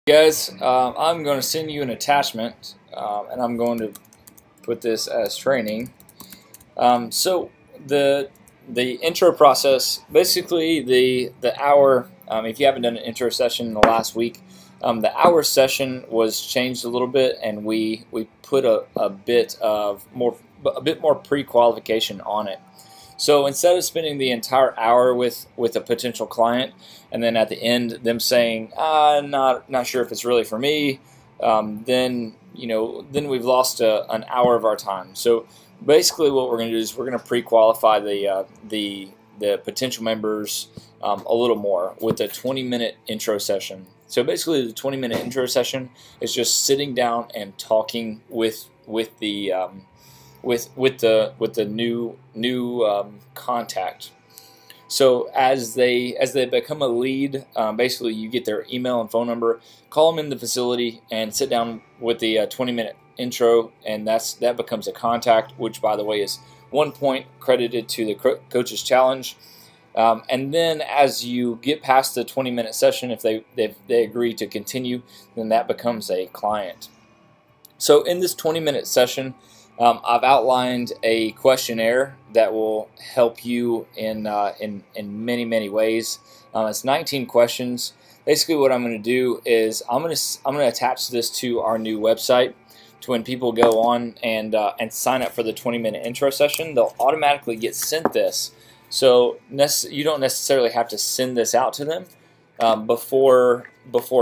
Guys, I'm going to send you an attachment, and I'm going to put this as training. So the intro process, basically the hour. If you haven't done an intro session in the last week, the hour session was changed a little bit, and we put a bit more pre-qualification on it. So instead of spending the entire hour with a potential client, and then at the end them saying, not sure if it's really for me, then we've lost an hour of our time. So basically, what we're going to do is we're going to pre-qualify the potential members a little more with a 20-minute intro session. So basically, the 20-minute intro session is just sitting down and talking with the new contact. So as they become a lead, basically you get their email and phone number, call them in the facility, and sit down with the 20-minute intro, and that becomes a contact, which by the way is 1 point credited to the Coaches Challenge. And then as you get past the 20-minute session, if they agree to continue, then that becomes a client. So in this 20-minute session, I've outlined a questionnaire that will help you in many ways. It's 19 questions. Basically, what I'm going to do is I'm going to attach this to our new website. To when people go on and sign up for the 20-minute intro session, they'll automatically get sent this. So you don't necessarily have to send this out to them before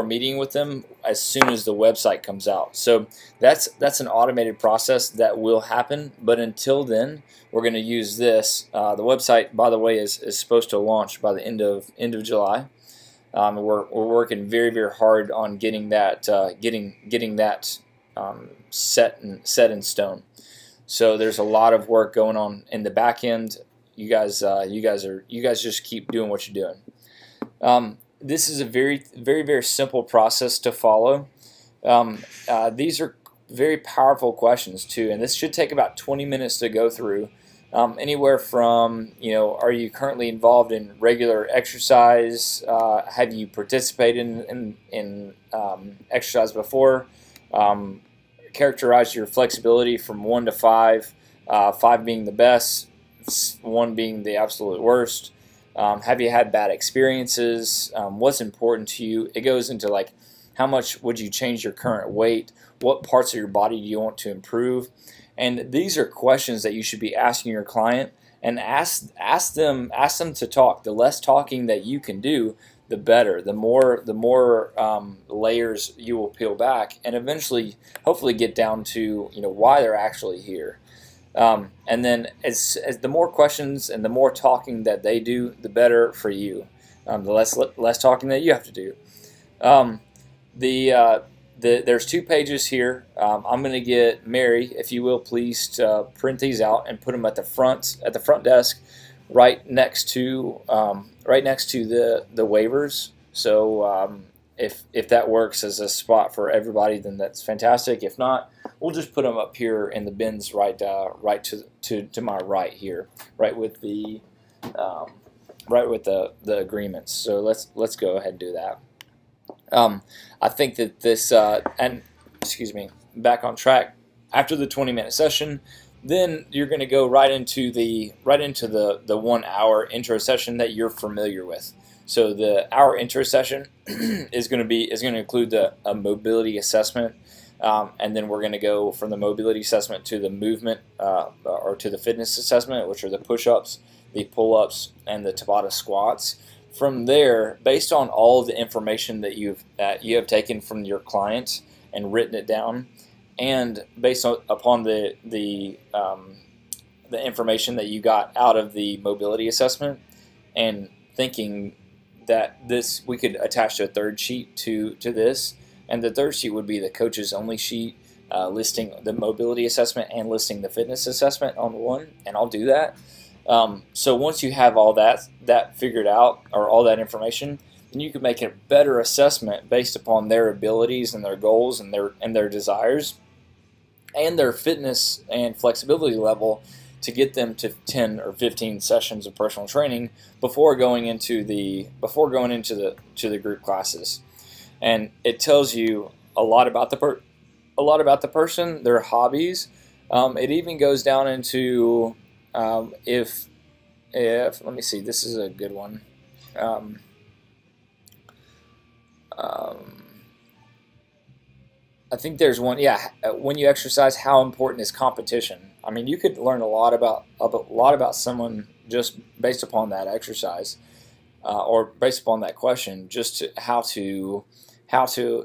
meeting with them as soon as the website comes out. So that's an automated process that will happen, but until then we're going to use this. The website, by the way, is supposed to launch by the end of July. We're working very hard on getting that set in stone. So there's a lot of work going on in the back end. You guys just keep doing what you're doing. This is a very simple process to follow. These are very powerful questions too, and this should take about 20 minutes to go through. Anywhere from, are you currently involved in regular exercise? Have you participated in exercise before? Characterize your flexibility from 1 to 5, 5 being the best, 1 being the absolute worst. Have you had bad experiences? What's important to you? It goes into like, how much would you change your current weight? What parts of your body do you want to improve? And these are questions that you should be asking your client, and ask them to talk. The less talking that you can do, the better. The more layers you will peel back, and eventually, hopefully, get down to why they're actually here. And then as the more questions and the more talking that they do, the better for you. The less talking that you have to do. There's 2 pages here. I'm going to get Mary, if you will, please print these out and put them at the front desk, right next to the waivers. So if that works as a spot for everybody, then that's fantastic. If not, we'll just put them up here in the bins right to my right here, right with the agreements. So let's go ahead and do that. I think that this back on track. After the 20-minute session, then you're going to go right into the 1 hour intro session that you're familiar with. So the hour intro session is going to include a mobility assessment, and then we're going to go from the mobility assessment to the movement or to the fitness assessment, which are the push-ups, the pull-ups, and the Tabata squats. From there, based on all of the information that you have taken from your client and written it down, and based upon the information that you got out of the mobility assessment, and thinking that we could attach a 3rd sheet to this, and the 3rd sheet would be the coaches only sheet, listing the mobility assessment and listing the fitness assessment on one, and I'll do that. So once you have all that figured out, or all that information, then you can make a better assessment based upon their abilities and their goals and their desires and their fitness and flexibility level to get them to 10 or 15 sessions of personal training before going into the group classes. and it tells you a lot about the person, their hobbies. It even goes down into if let me see, this is a good one. I think there's one. Yeah, when you exercise, how important is competition? I mean, you could learn a lot about someone just based upon that exercise, or based upon that question. Just how to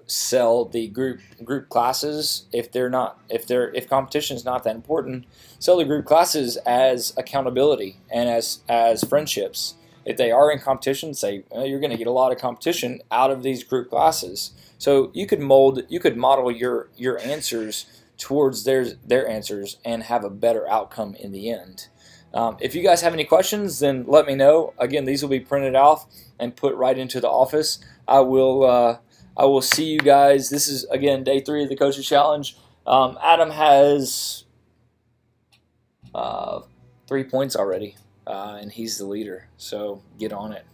sell the group classes if if competition is not that important. Sell the group classes as accountability and as friendships. If they are in competition, say you're going to get a lot of competition out of these group classes. So you could model your answers towards their answers and have a better outcome in the end. If you guys have any questions, then let me know. Again, these will be printed off and put right into the office. I will see you guys. This is, again, day 3 of the Coaches Challenge. Adam has 3 points already, and he's the leader. So get on it.